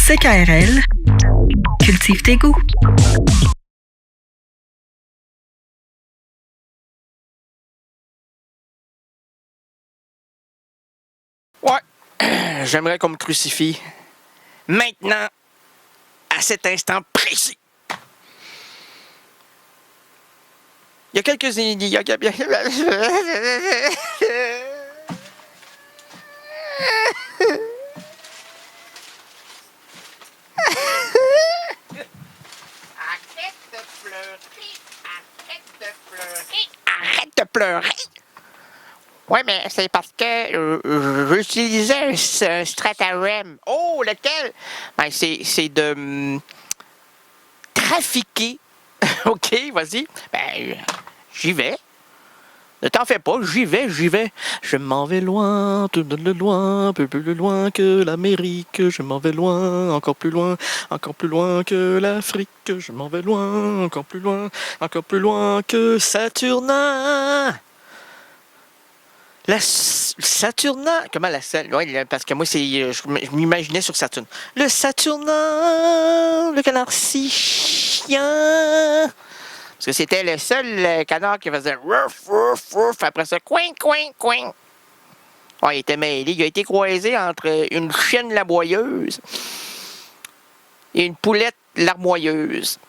CKRL, cultive tes goûts. Ouais, j'aimerais qu'on me crucifie. Maintenant, à cet instant précis. Il y a quelques... Arrête de pleurer, arrête de pleurer, arrête de pleurer. Ouais, mais c'est parce que j'utilisais un stratagème. Oh, lequel? Ben, c'est de trafiquer. OK, vas-y. Ben, j'y vais. Ne t'en fais pas, j'y vais. Je m'en vais loin, tout loin, un peu plus loin que l'Amérique. Je m'en vais loin, encore plus loin que l'Afrique. Je m'en vais loin, encore plus loin que Saturnin. La Saturnin, comment la Saturne? Oui, parce que moi, je m'imaginais sur Saturne. Le Saturnin, le canard si chien. Parce que c'était le seul canard qui faisait rouf, rouf, rouf. Après ça, coin, coin, coin. Oh, il était mêlé. Il a été croisé entre une chienne laboyeuse et une poulette larmoyeuse.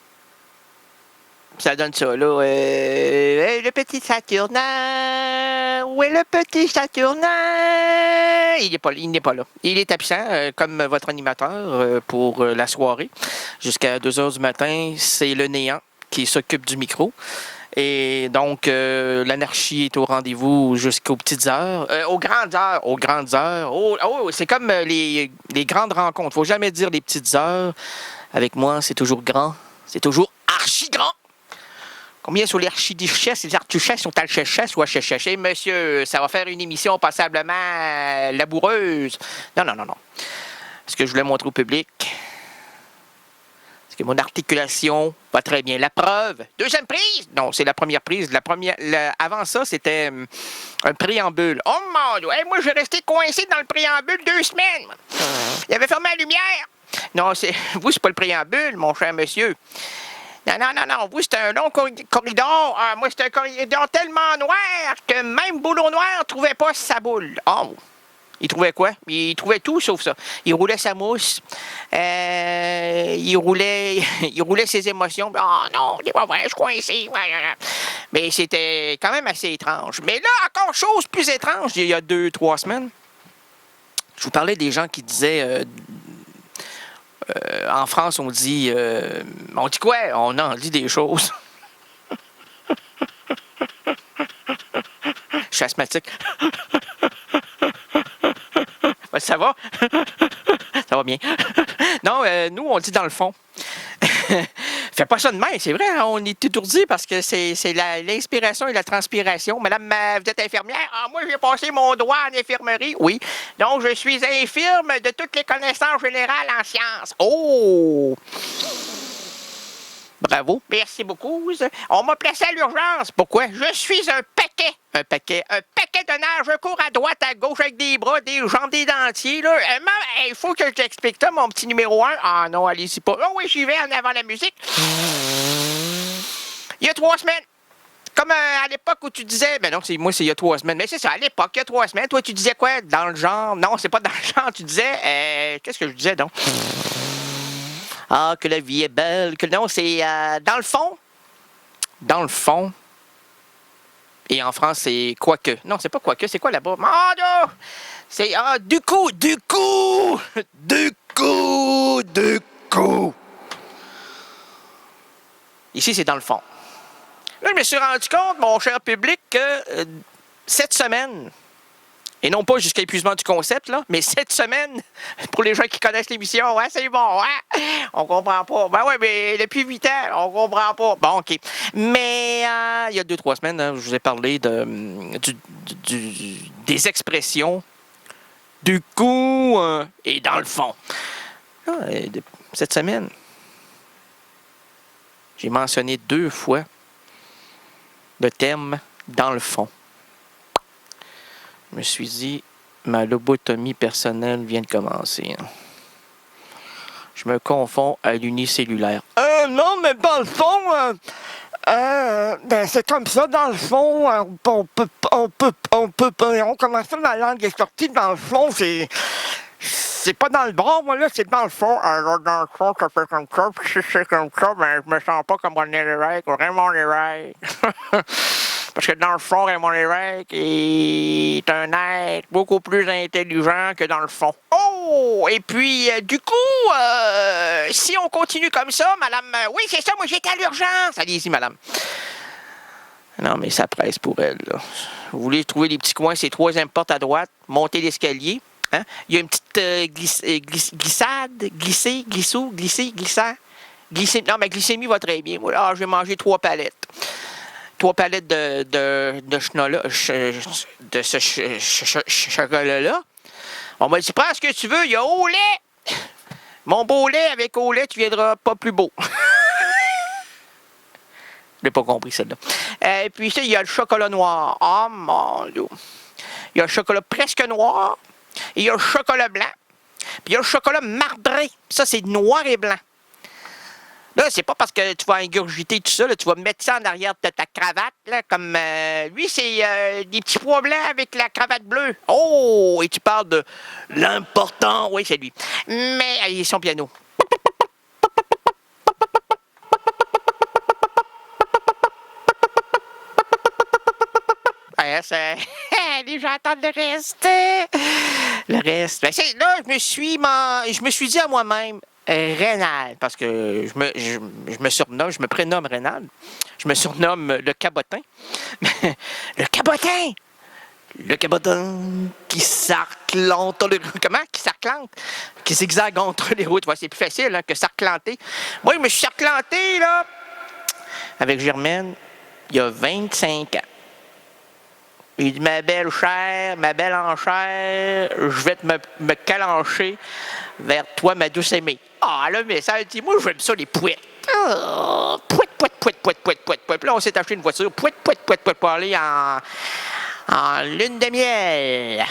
Ça donne ça, là. Le petit Saturnin. Où est le petit Saturnin? Il n'est pas là. Il est absent, comme votre animateur, pour la soirée. Jusqu'à 2h du matin, c'est le néant qui s'occupe du micro. Et donc, l'anarchie est au rendez-vous jusqu'aux petites heures. Aux grandes heures. Oh, c'est comme les grandes rencontres. Faut jamais dire les petites heures. Avec moi, c'est toujours grand. C'est toujours archi grand. Combien sur l'archiduchesse et les artuchesses sont alchechesses ou achechesses? Eh, monsieur, ça va faire une émission passablement laboureuse. Non. Ce que je voulais montrer au public, c'est que mon articulation va très bien. La preuve, deuxième prise? Non, c'est la première prise. Avant ça, c'était un préambule. Oh mon Dieu! Hey, moi, je vais rester coincé dans le préambule 2 semaines. Il avait fermé la lumière. Non, vous, c'est pas le préambule, mon cher monsieur. Non. Vous, c'est un long corridor. Moi, c'est un corridor tellement noir que même Boulot Noir trouvait pas sa boule. Oh! Il trouvait quoi? Il trouvait tout sauf ça. Il roulait sa mousse. Il roulait ses émotions. Oh non, c'est pas vrai, je suis coincé. Mais c'était quand même assez étrange. Mais là, encore chose plus étrange, il y a 2-3 semaines, je vous parlais des gens qui disaient... en France, on dit quoi? On en dit des choses. Je suis asthmatique. Ben, ça va? Ça va bien. Non, nous, on dit dans le fond. Fais pas ça de même, c'est vrai, hein, on est étourdi parce que c'est l'inspiration et la transpiration. Madame, vous êtes infirmière? Ah, moi, j'ai passé mon doigt en infirmerie. Oui. Donc, je suis infirme de toutes les connaissances générales en sciences. Oh! Bravo. Merci beaucoup. On m'a placé à l'urgence. Pourquoi? Je suis un paquet. Un paquet de nerfs. Je cours à droite, à gauche avec des bras, des jambes, des dentiers. Il faut que je t'explique ça, mon petit numéro 1. Ah non, allez-y pas. Oh oui, j'y vais en avant la musique. Il y a 3 semaines. Comme à l'époque où tu disais... Ben non, moi, c'est il y a 3 semaines. Mais c'est ça, à l'époque, il y a 3 semaines. Toi, tu disais quoi? Dans le genre... Non, c'est pas dans le genre. Tu disais... Qu'est-ce que je disais, donc? Ah, que la vie est belle. Non, c'est dans le fond. Dans le fond. Et en France, c'est quoique. Non, c'est pas quoique. C'est quoi là-bas? Mon Dieu! C'est du coup. Ici, c'est dans le fond. Là, je me suis rendu compte, mon cher public, que cette semaine, et non pas jusqu'à épuisement du concept, là, mais cette semaine, pour les gens qui connaissent l'émission, ouais, c'est bon, ouais, on comprend pas. Ben ouais, mais depuis 8 ans, on comprend pas. Bon, OK. Mais il y a 2-3 semaines, hein, je vous ai parlé des expressions du coup et dans le fond. Cette semaine, j'ai mentionné 2 fois le terme dans le fond. Je me suis dit, ma lobotomie personnelle vient de commencer. Je me confonds à l'unicellulaire. Non, mais dans le fond, ben c'est comme ça, dans le fond, comment ça, ma langue est sortie, dans le fond, c'est pas dans le bras, moi, là, c'est dans le fond. Alors, dans le fond, ça fait comme ça, puis si c'est comme ça, ben, je me sens pas comme René Lévesque ou Raymond Lévesque. Parce que dans le fond, Raymond Lévesque est un être beaucoup plus intelligent que dans le fond. Oh! Et puis, du coup, si on continue comme ça, madame... oui, c'est ça, moi, j'étais à l'urgence. Allez-y, madame. Non, mais ça presse pour elle, là. Vous voulez trouver des petits coins, c'est 3e porte à droite, monter l'escalier. Hein? Il y a une petite glissade, glissant. Non, mais glycémie va très bien. Moi, là, j'ai mangé 3 palettes. 3 palettes de ce chocolat-là. On m'a dit, prends ce que tu veux, il y a au lait. Mon beau lait avec au lait, tu viendras pas plus beau. Je n'ai pas compris celle-là. Et puis ça, il y a le chocolat noir. Oh mon Dieu. Il y a le chocolat presque noir. Et il y a le chocolat blanc. Puis il y a le chocolat marbré. Ça, c'est noir et blanc. Là, c'est pas parce que tu vas ingurgiter tout ça, là, tu vas mettre ça en arrière de ta cravate, là, comme lui, c'est des petits pois blancs avec la cravate bleue. Oh! Et tu parles de l'important. Oui, c'est lui. Mais, allez, son piano. Ouais, c'est... Les gens attendent le reste. Le reste. Ben, là, je me suis dit à moi-même, Rénal, parce que je me prénomme Rénal. Je me surnomme le cabotin. Le cabotin! Le cabotin qui s'arclante. Comment? Qui s'arclante? Qui zigzague entre les routes. Ouais, c'est plus facile hein, que s'arclanter. Moi, je me suis arclanté, là, avec Germaine, il y a 25 ans. Il dit, ma belle chère, ma belle en chair, je vais me calancher vers toi, ma douce aimée. Ah, là, mais ça dit, moi, j'aime ça, les pouettes. Oh, pouette. Puis là, on s'est acheté une voiture, pouette, pour aller en lune de miel.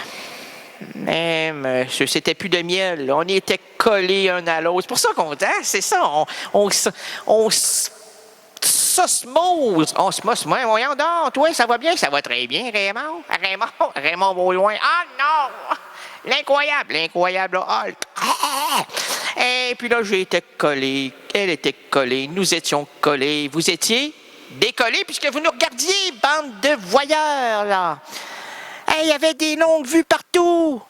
Mais c'était plus de miel. On était collés un à l'autre. C'est pour ça qu'on dit, hein, c'est ça, on s'osmose. On se mosse. Voyons donc, toi, ça va bien? Ça va très bien, Raymond? Raymond Beauloin. Ah non! L'incroyable Hulk. Et puis là, j'ai été collé, elle était collée, nous étions collés. Vous étiez décollés puisque vous nous regardiez, bande de voyeurs, là. Hey, il y avait des longues vues partout.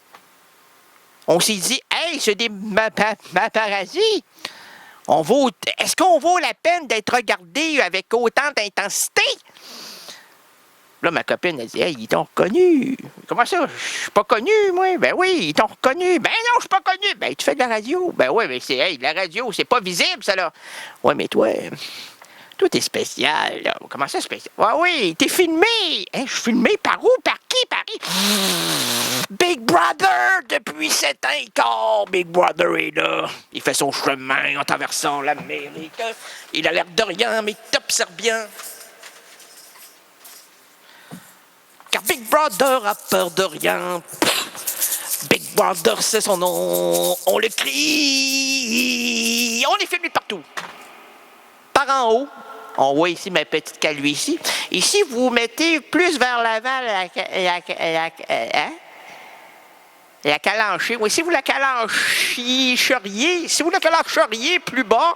On s'est dit, hey, c'est des paparazzi. Est-ce qu'on vaut la peine d'être regardé avec autant d'intensité? Là, ma copine a dit, hey, ils t'ont reconnu. Comment ça? Je suis pas connu, moi. Ben oui, ils t'ont reconnu. Ben non, je suis pas connu. Ben, tu fais de la radio. Ben oui, mais la radio, c'est pas visible, ça, là. Ouais, mais toi t'es spécial, là. Comment ça, spécial? Ah oui, t'es filmé. Hein, je suis filmé par où? Par qui? Big Brother, depuis 7 ans et quart, Big Brother est là. Il fait son chemin en traversant l'Amérique. Il a l'air de rien, mais il t'observe bien. Car Big Brother a peur de rien. Big Brother, c'est son nom. On le crie. On est filmé partout. Par en haut, on voit ici ma petite calvitie. Ici, vous mettez plus vers l'avant la calanchée. Oui, si vous la calancheriez plus bas,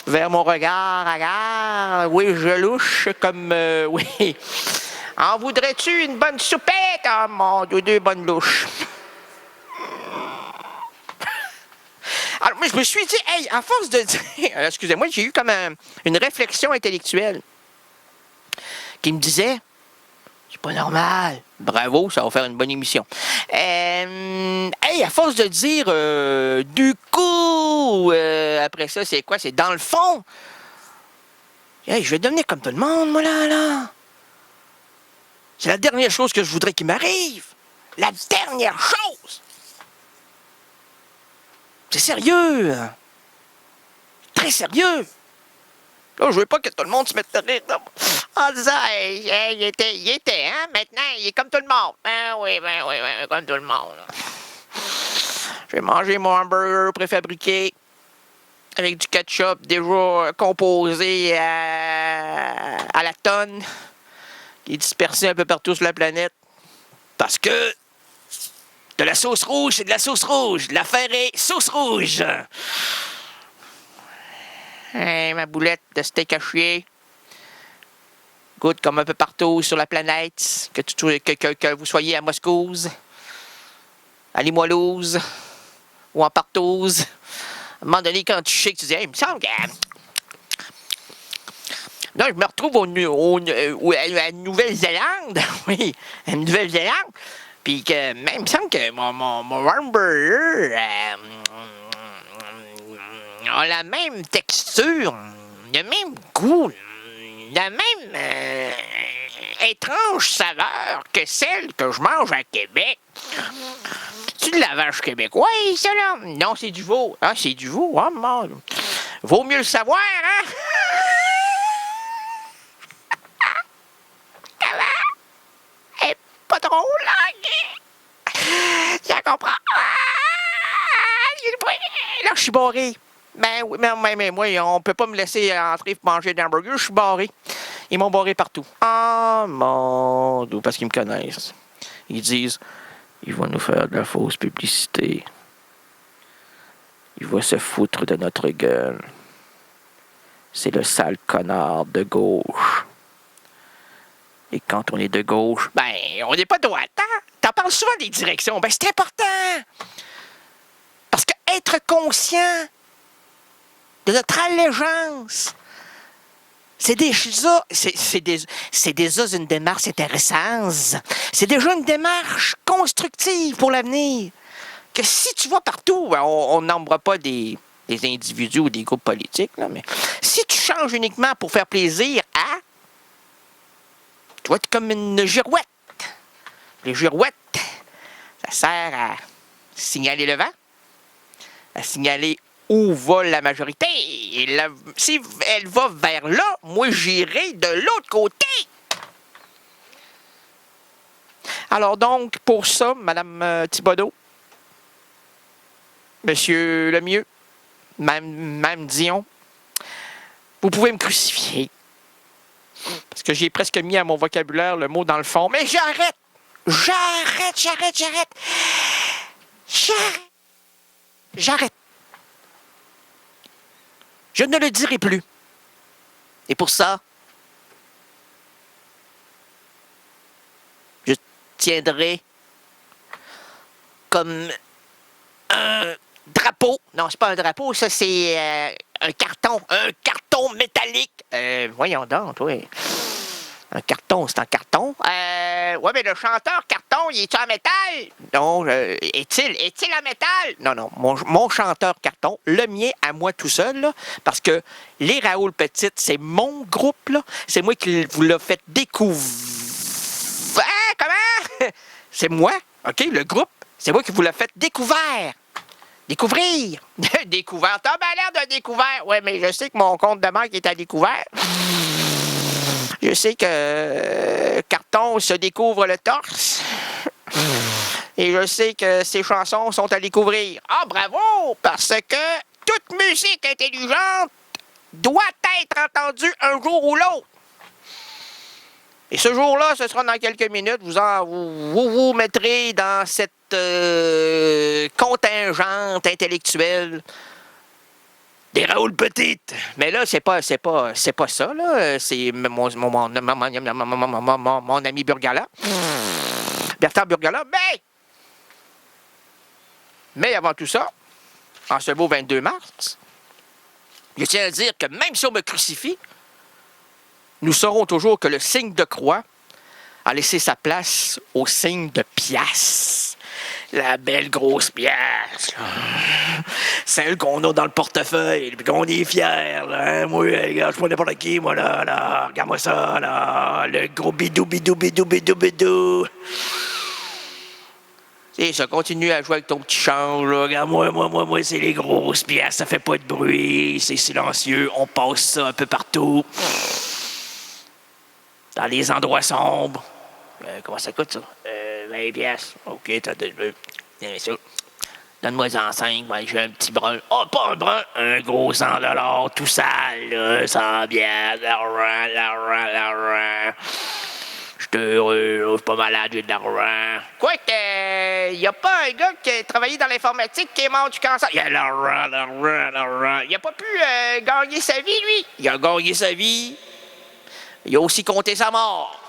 vers mon regard, oui, je louche comme... oui. En voudrais-tu une bonne soupette? Ah, mon Dieu, 2 bonnes louches. Alors, moi, je me suis dit, hey, à force de dire... excusez-moi, j'ai eu comme une réflexion intellectuelle qui me disait, c'est pas normal. Bravo, ça va faire une bonne émission. Hey, à force de dire, du coup, après ça, c'est quoi? C'est dans le fond. Hey, je vais devenir comme tout le monde, moi, là. C'est la dernière chose que je voudrais qu'il m'arrive. La dernière chose. C'est sérieux. Très sérieux. Là, je veux pas que tout le monde se mette à rire en disant, hey, il était, hein, maintenant, il est comme tout le monde. Ben oui, comme tout le monde. J'ai mangé mon hamburger préfabriqué avec du ketchup déjà composé à la tonne, qui est dispersé un peu partout sur la planète. Parce que de la sauce rouge, c'est de la sauce rouge. L'affaire est sauce rouge. Hey, ma boulette de steak haché goûte comme un peu partout sur la planète, que vous soyez à Moscou, à Limoilou ou en Partouze. À un moment donné, quand tu sais que tu dis, hey, il me semble que... Non, je me retrouve à la Nouvelle-Zélande. Oui, à la Nouvelle-Zélande. Puis que, même, il me semble que mon hamburger a la même texture, le même goût, la même étrange saveur que celle que je mange à Québec. C'est de la vache québécoise, ça, là? Non, c'est du veau. Ah, c'est du veau. Oh, mon... Vaut mieux le savoir, hein? Elle est pas drôle, hein? Ça comprend. Là, je suis barré. Ben oui, mais moi, on peut pas me laisser entrer pour manger des hamburgers. Je suis barré. Ils m'ont barré partout. Ah, mon Dieu, parce qu'ils me connaissent. Ils disent, ils vont nous faire de la fausse publicité. Ils vont se foutre de notre gueule. C'est le sale connard de gauche. Et quand on est de gauche, ben, on n'est pas droite, hein? T'en parles souvent des directions. Ben, c'est important. Parce que être conscient de notre allégeance, c'est déjà une démarche intéressante. C'est déjà une démarche constructive pour l'avenir. Que si tu vas partout, on nommera pas des individus ou des groupes politiques, là, mais si tu changes uniquement pour faire plaisir à... Tu vas être comme une girouette. Les girouettes, ça sert à signaler le vent, à signaler où va la majorité. Et si elle va vers là, moi j'irai de l'autre côté. Alors donc, pour ça, Madame Thibodeau, Monsieur Lemieux, Mme Dion, vous pouvez me crucifier. Parce que j'ai presque mis à mon vocabulaire le mot dans le fond. Mais j'arrête! J'arrête! Je ne le dirai plus. Et pour ça, je tiendrai comme un drapeau. Non, c'est pas un drapeau, ça c'est un carton. Un carton métallique. Voyons donc, oui. Un carton, c'est un carton. Ouais, mais le chanteur carton, il est-tu en métal? Non, est-il en métal? Non, mon chanteur carton, le mien à moi tout seul, là, parce que les Raoul Petite, c'est mon groupe, là. C'est moi qui vous l'ai fait découvrir. Hein, comment? C'est moi, OK, le groupe, c'est moi qui vous l'ai fait découvrir. Découvrir! Découvert. T'as bien l'air de découvert. Ouais, mais je sais que mon compte de banque est à découvert. Je sais que Carton se découvre le torse. Et je sais que ses chansons sont à découvrir. Ah, bravo! Parce que toute musique intelligente doit être entendue un jour ou l'autre. Et ce jour-là, ce sera dans quelques minutes. Vous mettrez dans cette contingente intellectuelle des Raoul Petite. Mais là, c'est pas ça, là. C'est mon ami Burgala. Bertrand Burgala. Mais avant tout ça, en ce beau 22 mars, je tiens à dire que même si on me crucifie, nous saurons toujours que le signe de croix a laissé sa place au signe de pièce. La belle grosse pièce. Celle qu'on a dans le portefeuille, puis qu'on est fiers, là. Hein? Moi, regarde, je suis pas n'importe qui, moi, là. Regarde-moi ça, là. Le gros bidou. Et ça, continue à jouer avec ton petit change, là. Regarde, moi, c'est les grosses pièces. Ça fait pas de bruit, c'est silencieux. On passe ça un peu partout. Dans les endroits sombres. Comment ça coûte, ça? 20 piastres. OK, t'as bien ça. Donne-moi-en 5, moi, j'ai un petit brun. Oh, pas un brun, un gros 100 $, tout sale, là, sans bière, l'argent. Je suis heureux, je suis pas malade, j'ai de l'argent. Quoi que, y a pas un gars qui a travaillé dans l'informatique qui est mort du cancer. Il a l'argent. Il a pas pu gagner sa vie, lui. Il a gagné sa vie. Il a aussi compté sa mort.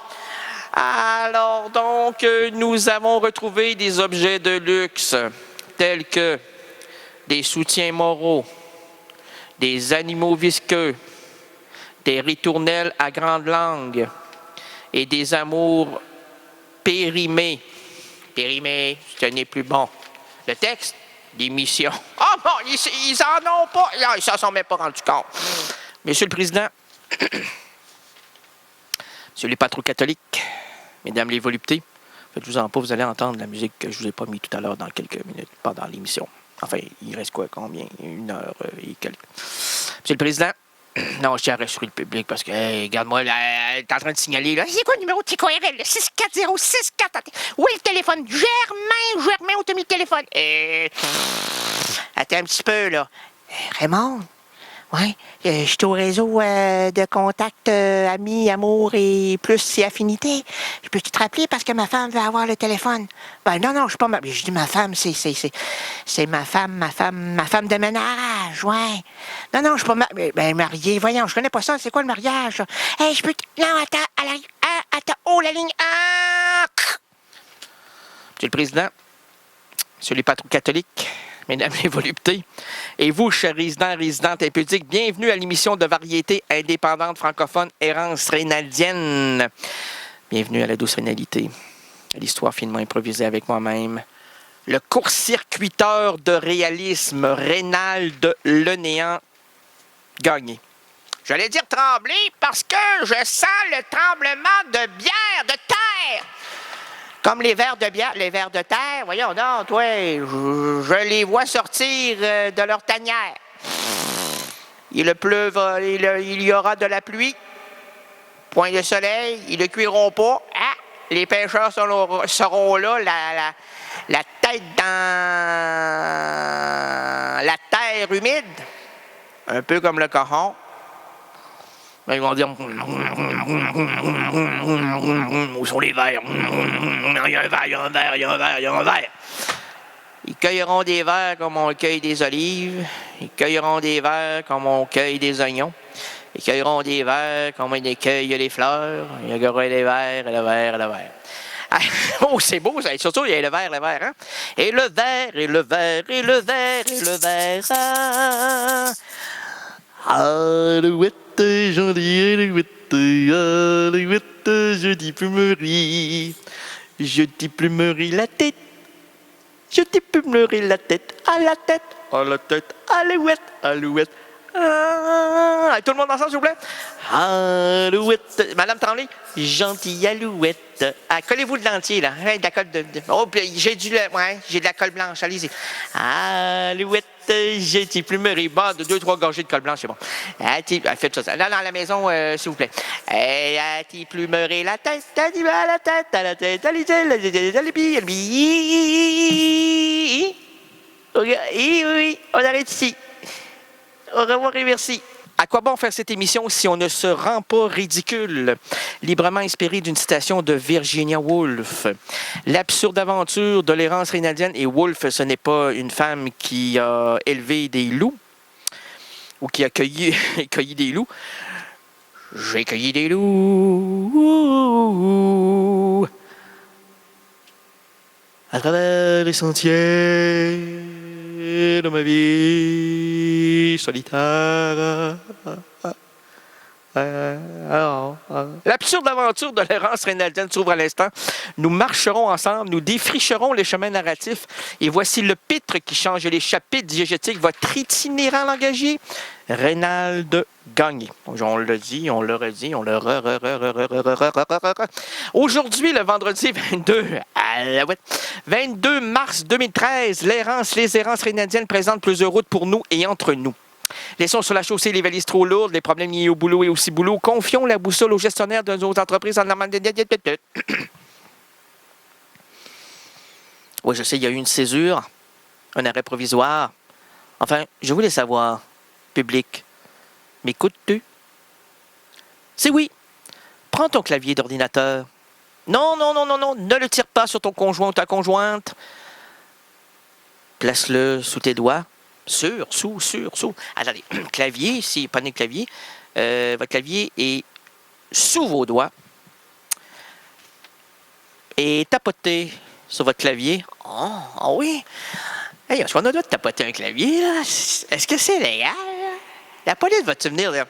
Alors donc, nous avons retrouvé des objets de luxe tels que des soutiens moraux, des animaux visqueux, des ritournelles à grande langue et des amours périmés. Périmés, ce n'est plus bon. Le texte, l'émission. Ah bon, ils en ont pas. Non, ils s'en sont même pas rendus compte. Monsieur le Président, Monsieur les patrons catholiques, Mesdames les voluptés, faites-vous-en pas, vous allez entendre la musique que je vous ai pas mis tout à l'heure dans quelques minutes pendant l'émission. Enfin, il reste quoi, combien? 1 heure et quelques. Monsieur le Président, non, je tiens à rassurer le public parce que, hey, regarde-moi, elle est en train de signaler, là. C'est quoi le numéro de TQRL? 64064. Oui, le téléphone. Germain, où t'as mis le téléphone? Attends un petit peu, là. Raymond? Oui, je suis au réseau de contacts amis, amour et plus et affinités. Je peux te rappeler parce que ma femme veut avoir le téléphone. Ben non, je suis pas je dis ma femme, c'est ma femme de ménage, ouais. Non, je suis pas mariée. Voyons, je connais pas ça. C'est quoi le mariage? Hey, je peux non, attends, oh, la ligne. Monsieur le Président, Monsieur les patrons catholiques, Mesdames les voluptés, et vous, chers résidents et résidentes impudiques, bienvenue à l'émission de variété indépendante francophone Errance rénaldienne. Bienvenue à la douce rénalité, à l'histoire finement improvisée avec moi-même, le court-circuiteur de réalisme Rénald Le Néant Gagné. J'allais dire trembler parce que je sens le tremblement de bière, de terre. Comme les vers de bière, les vers de terre, voyons donc, toi, je les vois sortir de leur tanière. Il y aura de la pluie, point de soleil, ils ne cuiront pas. Ah, les pêcheurs seront là, la tête dans la terre humide, un peu comme le cochon. Ils vont dire, où sont les vers? Il y a un ver. Ils cueilleront des vers comme on cueille des olives. Ils cueilleront des vers comme on cueille des oignons. Ils cueilleront des vers comme on cueille les fleurs. Il y aura les vers, et le ver, et le ver. Ah, oh, c'est beau, ça. Surtout, il y a le ver, hein? Et le ver, et le ver, et le ver, et le ver. Alouette, j'en dis alouette, je dis plumerie. Je dis plumerie la tête. Je dis plumerie la tête, à la tête, alouette, alouette. Tout le monde ensemble, s'il vous plaît? Alouette. Madame Tremblay, gentille alouette. Collez-vous de l'entier, là. De la colle de... Oh, j'ai de la colle blanche, allez-y. Alouette, gentille plumerie. Bon, 2-3 gorgées de colle blanche, c'est bon. Faites ça. Là, dans la maison, s'il vous plaît. La petite plumerie, la tête, à la tête, oui, on arrête ici. Au revoir et merci. À quoi bon faire cette émission si on ne se rend pas ridicule? Librement inspiré d'une citation de Virginia Woolf. L'absurde aventure de l'errance rénaldienne, et Woolf, ce n'est pas une femme qui a élevé des loups ou qui a cueilli des loups. J'ai cueilli des loups à travers les sentiers de ma vie solitaire. L'absurde aventure de l'errance rénaldienne s'ouvre à l'instant. Nous marcherons ensemble, nous défricherons les chemins narratifs. Et voici le pitre qui change les chapitres diégétiques, votre itinérant langagier, Rénald Gagné. On le dit, on le redit, on le Aujourd'hui, le vendredi 22 mars 2013, les errances rénaldiennes présentent plusieurs routes pour nous et entre nous. Laissons sur la chaussée les valises trop lourdes, les problèmes liés au boulot et au ciboulot. Confions la boussole aux gestionnaires de nos entreprises en Normandie. Oui, je sais, il y a eu une césure. Un arrêt provisoire? Enfin, je voulais savoir, public, m'écoutes-tu? C'est oui. Prends ton clavier d'ordinateur. Non, non, non, non, non, ne le tire pas sur ton conjoint ou ta conjointe. Place-le sous tes doigts. Sous. Attendez, clavier, ici, prenez le clavier. Votre clavier est sous vos doigts. Et tapotez sur votre clavier. Oh oui. Hey, est-ce qu'on a le droit de tapoter un clavier, là? Est-ce que c'est légal? La police va-tu venir, là?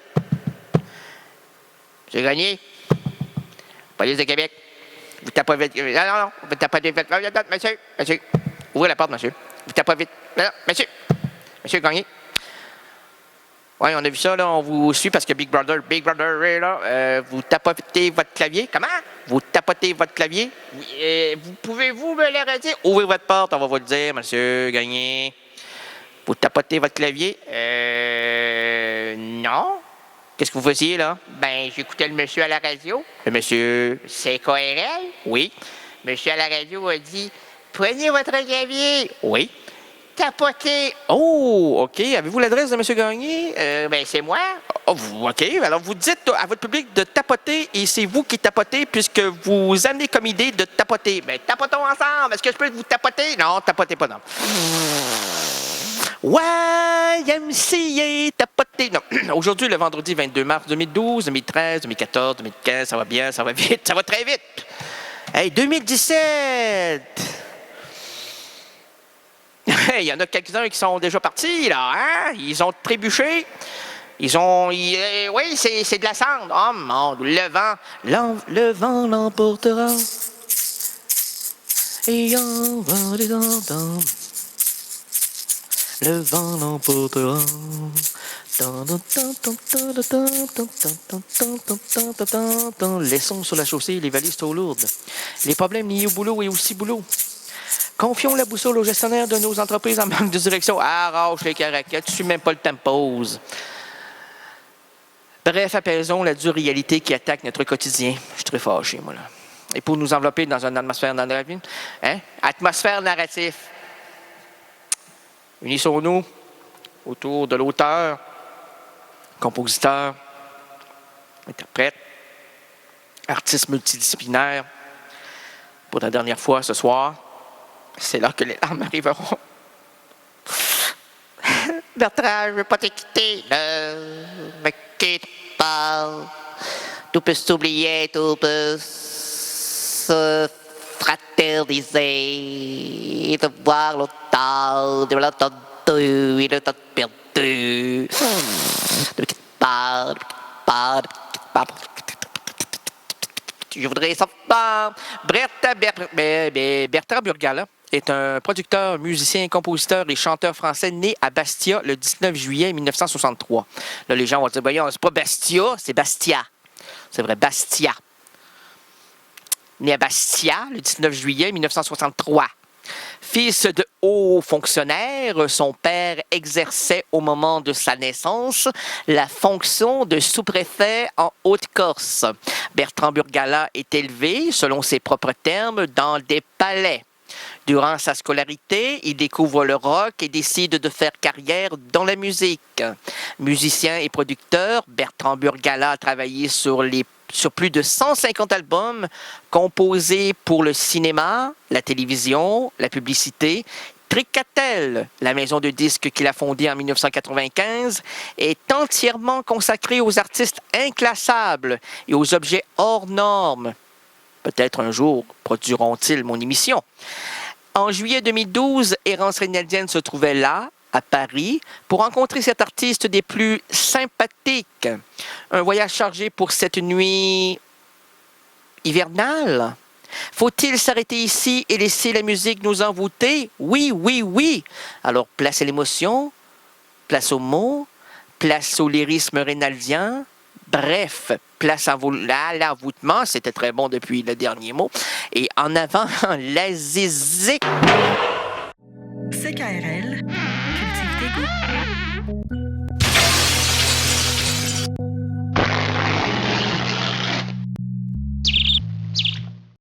J'ai gagné. Police de Québec. Vous tapez vite. Non. Vous tapez vite. Monsieur. Ouvrez la porte, monsieur. Vous tapez vite. Non, monsieur Gagné. Oui, on a vu ça, là. On vous suit parce que Big Brother est là. Vous tapotez votre clavier. Comment? Vous tapotez votre clavier. Vous pouvez-vous me l'arrêter? Ouvrez votre porte, on va vous le dire, monsieur Gagné. Vous tapotez votre clavier. Non. Qu'est-ce que vous faisiez, là? Ben, j'écoutais le monsieur à la radio. Le monsieur, c'est KRL? Oui. Monsieur à la radio a dit, prenez votre clavier. Oui. Tapotez. Oh, OK. Avez-vous l'adresse de monsieur Gagné? Ben, c'est moi. Oh, OK. Alors, vous dites à votre public de tapoter et c'est vous qui tapotez puisque vous amenez comme idée de tapoter. Ben, tapotons ensemble. Est-ce que je peux vous tapoter? Non, tapotez pas, non. YMCA, tapoter. Non. Aujourd'hui, le vendredi 22 mars 2012, 2013, 2014, 2015, ça va bien, ça va vite, ça va très vite. Hey, 2017! Il y en a quelques-uns qui sont déjà partis, là, hein? Ils ont trébuché. Oui, c'est de la cendre. Oh, mon, le vent l'emportera. Et on va les entendre. Le vent l'emportera. Les sons sur la chaussée, les valises trop lourdes. Les problèmes liés au boulot et aussi boulot. Confions la boussole aux gestionnaires de nos entreprises en manque de direction. Arrache les caraquettes, tu suis même pas le temps de pause. Bref, apaisons la dure réalité qui attaque notre quotidien. Je suis très fâché, moi, là. Et pour nous envelopper dans une atmosphère narrative, atmosphère narrative. Unissons-nous autour de l'auteur, compositeur, interprète, artiste multidisciplinaire. Pour la dernière fois ce soir, c'est là que les larmes arriveront. Bertrand, je ne veux pas te quitter. Ne me quitte pas. Tout peut s'oublier, tout peut se fraterniser. De voir l'auteur, de l'entendu et le temps perdu. Ne me quitte pas, Je voudrais savoir. Bertrand Burgala est un producteur, musicien, compositeur et chanteur français né à Bastia le 19 juillet 1963. Là, les gens vont dire, voyons, c'est pas Bastia, c'est Bastia. C'est vrai, Bastia. Né à Bastia le 19 juillet 1963. Fils de haut fonctionnaire, son père exerçait au moment de sa naissance la fonction de sous-préfet en Haute-Corse. Bertrand Burgala est élevé, selon ses propres termes, dans des palais. Durant sa scolarité, il découvre le rock et décide de faire carrière dans la musique. Musicien et producteur, Bertrand Burgala a travaillé sur plus de 150 albums composés pour le cinéma, la télévision, la publicité. Tricatel, la maison de disques qu'il a fondée en 1995, est entièrement consacrée aux artistes inclassables et aux objets hors normes. Peut-être un jour produiront-ils mon émission. En juillet 2012, Errance Reynaldienne se trouvait là, à Paris, pour rencontrer cet artiste des plus sympathiques. Un voyage chargé pour cette nuit hivernale. Faut-il s'arrêter ici et laisser la musique nous envoûter? Oui, oui, oui. Alors, place à l'émotion, place aux mots, place au lyrisme rénaldien. Bref, place à l'envoûtement, c'était très bon depuis le dernier mot. Et en avant, la zizik. CKRL, cultive tes goûts.